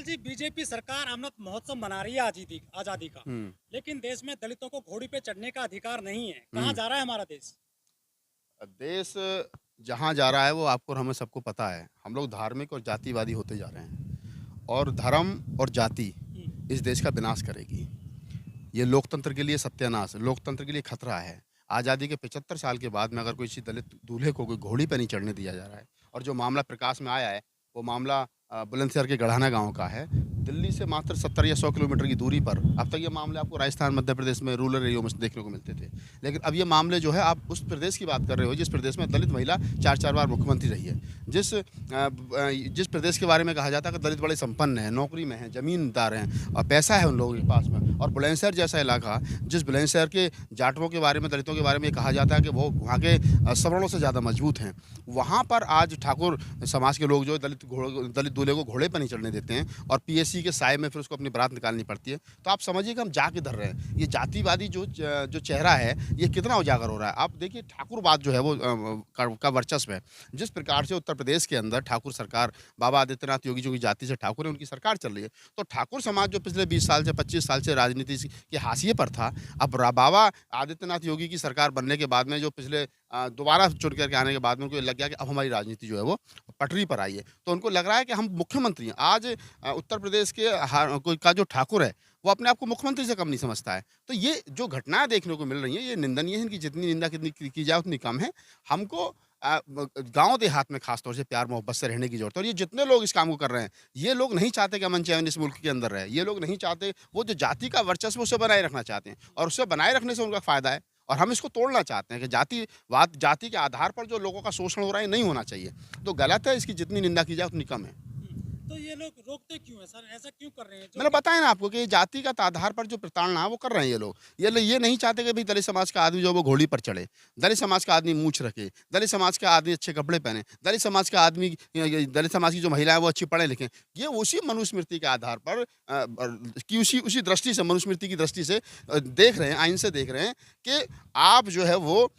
जी, BJP सरकार अमृत महोत्सव मना रही है आजादी का। हुँ, लेकिन देश में दलितों को घोड़ी पे चढ़ने का अधिकार नहीं है। कहाँ हुँ। जा रहा है हमारा देश? देश जहाँ जा रहा है वो आपको और हमें सबको पता है। हम लोग धार्मिक और जातिवादी होते जा रहे हैं और धर्म और जाति हम्म, इस देश का विनाश करेगी। ये लोकतंत्र के लिए सत्यानाश, लोकतंत्र के लिए खतरा है। आज़ादी के 75 साल के बाद में अगर किसी दलित दूल्हे को कोई घोड़ी पे नहीं चढ़ने दिया जा रहा है और जो मामला प्रकाश में आया है, वो मामला बुलंदशहर के गढ़ाना गाँव का है। दिल्ली से मात्र 70 या 100 किलोमीटर की दूरी पर अब तक ये मामले आपको राजस्थान, मध्य प्रदेश में रूरल एरिया में देखने को मिलते थे। लेकिन अब ये मामले जो है आप उस प्रदेश की बात कर रहे हो जिस प्रदेश में दलित महिला 4-4 बार मुख्यमंत्री रही है। जिस प्रदेश के बारे में कहा जाता है कि दलित बड़े संपन्न हैं, नौकरी में हैं, ज़मींदार हैं और पैसा है उन लोगों के पास में। और बुलंदशहर जैसा इलाका जिस बुलंदशहर के जाटवों के बारे में, दलितों के बारे में ये कहा जाता है कि वो वहाँ के सवर्णों से ज़्यादा मजबूत हैं। वहाँ पर आज ठाकुर समाज के लोग जो दलित दूल्हे को घोड़े पर नहीं चढ़ने देते हैं और पीएससी के साए में फिर उसको अपनी बारात निकालनी पड़ती है। तो आप समझिए कि हम जा किधर रहे हैं। ये जातिवादी जो चेहरा है ये कितना उजागर हो रहा है। आप देखिए ठाकुरवाद जो है वो का वर्चस्व है। जिस प्रकार से उत्तर प्रदेश के अंदर ठाकुर सरकार, बाबा आदित्यनाथ योगी जो की जाति से ठाकुर है, उनकी सरकार चल रही है। तो ठाकुर समाज जो पिछले 20 साल से 25 साल से राजनीति के हाशिए पर था, अब बाबा आदित्यनाथ योगी की सरकार बनने के बाद में जो पिछले दोबारा चुन करके आने के बाद में उनको लग गया कि अब हमारी राजनीति जो है वो पटरी पर आई है। तो उनको लग रहा है कि हम मुख्यमंत्री हैं। आज उत्तर प्रदेश के कोई का जो ठाकुर है, वो अपने आप को मुख्यमंत्री से कम नहीं समझता है। तो ये जो घटनाएँ देखने को मिल रही हैं, ये निंदनीय है। इनकी जितनी निंदा कितनी की जाए उतनी कम है। हमको गाँव देहात में ख़ास तौर से प्यार मोहब्बत से रहने की ज़रूरत है और ये जितने लोग इस काम को कर रहे हैं, ये लोग नहीं चाहते कि अमन चैन इस मुल्क के अंदर रहे। ये लोग नहीं चाहते, वो जो जाति का वर्चस्व उसे बनाए रखना चाहते हैं और उसे बनाए रखने से उनका फ़ायदा है और हम इसको तोड़ना चाहते हैं कि जाति के आधार पर जो लोगों का शोषण हो रहा है, नहीं होना चाहिए। तो गलत है, इसकी जितनी निंदा की जाए उतनी कम है। तो ये लोग रोकते क्यों हैं सर? ऐसा क्यों कर रहे हैं जो मैंने कि बताया ना आपको कि जातिगत आधार पर जो प्रताड़ना है वो कर रहे हैं ये लोग। ये नहीं चाहते कि भाई दलित समाज का आदमी जो है वो घोड़ी पर चढ़े, दलित समाज का आदमी मूंछ रखे, दलित समाज का आदमी अच्छे कपड़े पहने, दलित समाज का आदमी दलित समाज की जो महिलाएं वो अच्छी पढ़े लिखें। ये उसी मनुस्मृति के आधार पर कि उसी दृष्टि से, मनुस्मृति की दृष्टि से देख रहे हैं, आइन से देख रहे हैं कि आप जो है वो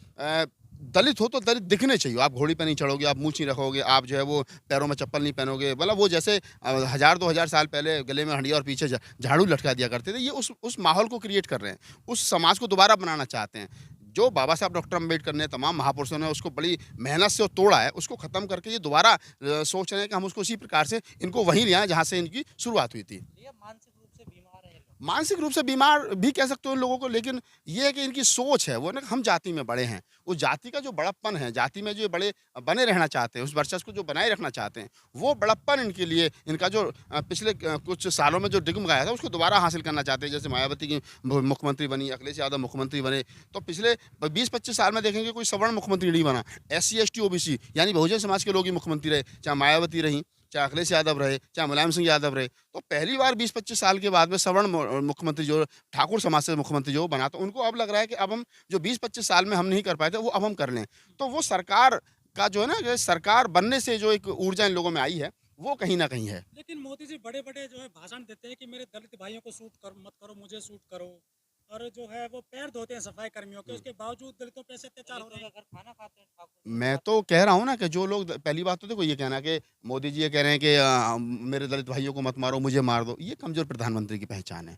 दलित हो तो दलित दिखने चाहिए। आप घोड़ी पे नहीं चढ़ोगे, आप मूंछ नहीं रखोगे, आप जो है वो पैरों में चप्पल नहीं पहनोगे। मतलब वो जैसे 1000-2000 साल पहले गले में हंडिया और पीछे झाड़ू लटका दिया करते थे, ये उस माहौल को क्रिएट कर रहे हैं। उस समाज को दोबारा बनाना चाहते हैं। जो बाबा साहब डॉक्टर अम्बेडकर ने, तमाम महापुरुषों ने उसको बड़ी मेहनत से तोड़ा है, उसको ख़त्म करके ये दोबारा सोच रहे हैं कि हम उसको उसी प्रकार से इनको वहीं ले आएँ जहाँ से इनकी शुरुआत हुई थी। ये मानसिक रूप से बीमार है ये लोग। मानसिक रूप से बीमार भी कह सकते हो इन लोगों को, लेकिन ये है कि इनकी सोच है वो ना, हम जाति में बड़े हैं। उस जाति का जो बड़प्पन है, जाति में जो ये बड़े बने रहना चाहते हैं, उस वर्चस्व को जो बनाए रखना चाहते हैं, वो बड़प्पन इनके लिए, इनका जो पिछले कुछ सालों में जो डगमगाया था उसको दोबारा हासिल करना चाहते हैं। जैसे मायावती की मुख्यमंत्री बनी, अखिलेश यादव मुख्यमंत्री बने, तो पिछले 20-25 साल में देखेंगे कोई सवर्ण मुख्यमंत्री नहीं बना। SC, ST, OBC यानी बहुजन समाज के लोग ही मुख्यमंत्री रहे, चाहे मायावती रहीं, चाहे अखिलेश यादव रहे, चाहे मुलायम सिंह यादव रहे। तो पहली बार 20-25 साल के बाद में सवर्ण मुख्यमंत्री जो ठाकुर समाज से मुख्यमंत्री जो बना, तो उनको अब लग रहा है कि अब हम जो 20-25 साल में हम नहीं कर पाए थे, वो अब हम कर लें। तो वो सरकार का जो है ना, कि सरकार बनने से जो एक ऊर्जा इन लोगों में आई है, वो कहीं न कहीं है। लेकिन मोदी जी बड़े-बड़े जो है भाषण देते हैं कि मेरे दलित भाइयों को सूट कर मत करो, मुझे सूट करो। और जो है वो पैर धोते हैं सफाई कर्मियों के, उसके बावजूद दलितों पे ऐसे अत्याचार हो रहे हैं। अगर खाना खाते हैं ठाकुर मैं तो कह रहा हूँ ना कि जो लोग पहली बात तो देखो ये कहना कि मोदी जी ये कह रहे हैं कि मेरे दलित भाइयों को मत मारो, मुझे मार दो, ये कमज़ोर प्रधानमंत्री की पहचान है।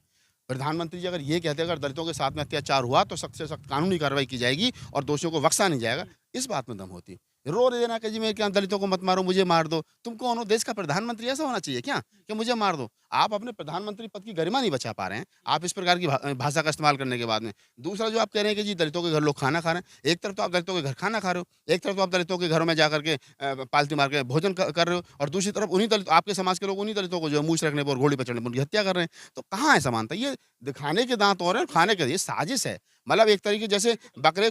प्रधानमंत्री जी अगर ये कहते अगर दलितों के साथ में अत्याचार हुआ तो सख्त से सख्त कानूनी कार्रवाई की जाएगी और दोषियों को बख्शा नहीं जाएगा, इस बात में दम होती। रो देना कि जी मैं क्या दलितों को मत मारो, मुझे मार दो। तुम कौन हो? देश का प्रधानमंत्री ऐसा होना चाहिए क्या कि मुझे मार दो? आप अपने प्रधानमंत्री पद की गरिमा नहीं बचा पा रहे हैं, आप इस प्रकार की भाषा का इस्तेमाल करने के बाद में। दूसरा जो आप कह रहे हैं कि जी दलितों के घर लोग खाना खा रहे हैं, एक तरफ तो आप दलितों के घर खाना खा रहे हो, एक तरफ तो आप दलितों के घरों में जाकर के पालती मार के भोजन कर रहे हो और दूसरी तरफ उन्हीं दलित आपके समाज के लोग उन्हीं दलितों को जो है मूंछ रखने पर और घोड़ी पर चढ़ने पर उनकी हत्या कर रहे हैं। तो कहाँ है समानता? ये दिखाने के दांत और हैं और खाने के, ये साजिश है। मतलब एक तरीके जैसे बकरे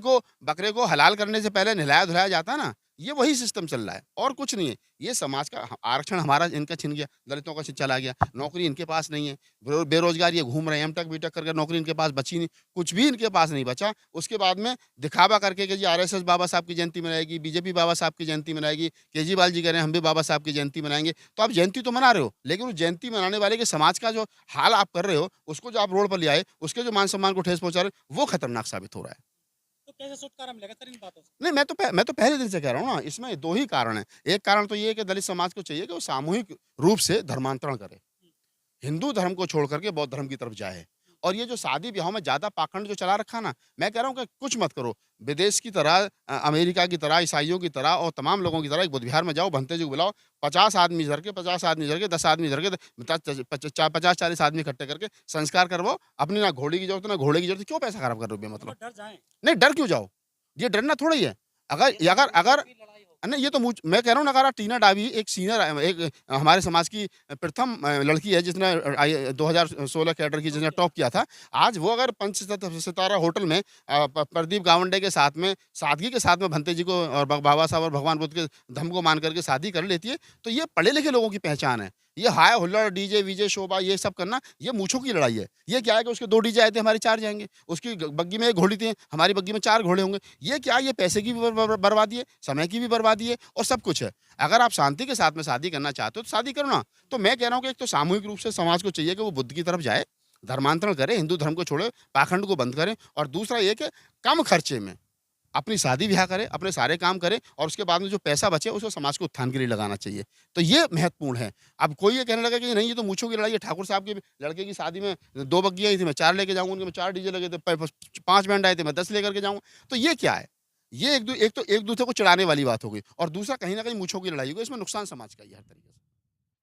को हलाल करने से पहले नहलाया-धुलाया जाता है ना, ये वही सिस्टम चल रहा है और कुछ नहीं है। ये समाज का आरक्षण हमारा इनका छिन गया, दलितों का चला गया, नौकरी इनके पास नहीं है, बेरोज़गार ये घूम रहे हैं, एमटेक बीटेक करके नौकरी इनके पास बची नहीं, कुछ भी इनके पास नहीं बचा। उसके बाद में दिखावा करके कि जी RSS बाबा साहब की जयंती मनाएगी, बीजेपी बाबा साहब की जयंती मनाएगी, केजरीवाल जी कह रहे हैं हम भी बाबा साहब की जयंती मनाएँगे। तो आप जयंती तो मना रहे हो, लेकिन उस जयंती मनाने वाले के समाज का जो हाल आप कर रहे हो, उसको जो आप रोड पर ले आए, उसके जो मान-सम्मान को ठेस पहुँचा रहे हो, वो खतरनाक साबित हो रहा है। तो कैसे छुटकारा मिलेगा सर इन बातों से? नहीं, मैं तो पहले दिन से कह रहा हूँ ना, इसमें 2 ही कारण हैं। एक कारण तो ये है कि दलित समाज को चाहिए कि वो सामूहिक रूप से धर्मांतरण करे। हिंदू धर्म को छोड़ करके बौद्ध धर्म की तरफ जाए। और ये जो शादी ब्याहों में ज़्यादा पाखंड जो चला रखा ना, मैं कह रहा हूँ कि कुछ मत करो। विदेश की तरह अमेरिका की तरह, ईसाइयों की तरह और तमाम लोगों की तरह एक बुद्ध विहार में जाओ, भंते जी को बुलाओ, 50 आदमी धर के, 50 आदमी धर के, 10 आदमी धर के, 50-40 आदमी इकट्ठे करके संस्कार करवाओ। अपनी ना घोड़ी की ज़रूरत है, ना घोड़े की ज़रूरत है, क्यों पैसा खराब कर रहे हो मतलब बेमतलब? डर जाएं। नहीं, डर क्यों जाओ? ये डरना थोड़ा ही है। अगर अगर अगर नहीं, ये तो मैं कह रहा हूँ ना, अगर आप टीना डाबी एक सीनियर एक हमारे समाज की प्रथम लड़की है जिसने 2016 कैडर की जिसने टॉप किया था। आज वो अगर पंच सितारा होटल में प्रदीप गावंडे के साथ में सादगी के साथ में भंते जी को और बाबा साहब और भगवान बुद्ध के धम्म को मान करके शादी कर लेती है, तो ये पढ़े लिखे लोगों की पहचान है। ये हाय हुल्लड़, डीजे वीजे शोभा ये सब करना, ये मूंछों की लड़ाई है। ये क्या है कि उसके 2 डीजे आए थे, हमारे 4 जाएंगे। उसकी बग्गी में 1 घोड़ी थी, हमारी बग्गी में 4 घोड़े होंगे। ये क्या, ये पैसे की भी बर्बादी है, समय की भी बर्बादी है और सब कुछ है। अगर आप शांति के साथ में शादी करना चाहते हो तो शादी करो ना। तो मैं कह रहा हूँ कि एक तो सामूहिक रूप से समाज को चाहिए कि वो बुद्ध की तरफ जाए, धर्मांतरण करे, हिंदू धर्म को छोड़े, पाखंड को बंद करें। और दूसरा ये कि कम खर्चे में अपनी शादी ब्याह करे, अपने सारे काम करे और उसके बाद में जो पैसा बचे उसको समाज के उत्थान के लिए लगाना चाहिए। तो ये महत्वपूर्ण है। अब कोई ये कहने लगा कि नहीं, ये तो मूंछों की लड़ाई है, ठाकुर साहब के लड़के की शादी में 2 बग्गियाँ आई थी, मैं 4 लेके जाऊँगा, उनके में 4 डीजे लगे थे, 5 बैंड आए थे, मैं 10 लेकर के जाऊँगा। तो ये क्या है? ये एक तो एक दूसरे को चिढ़ाने वाली बात हो गई और दूसरा कहीं न कहीं मूंछों की लड़ाई हो गई। इसमें नुकसान समाज का ही है हर तरीके से।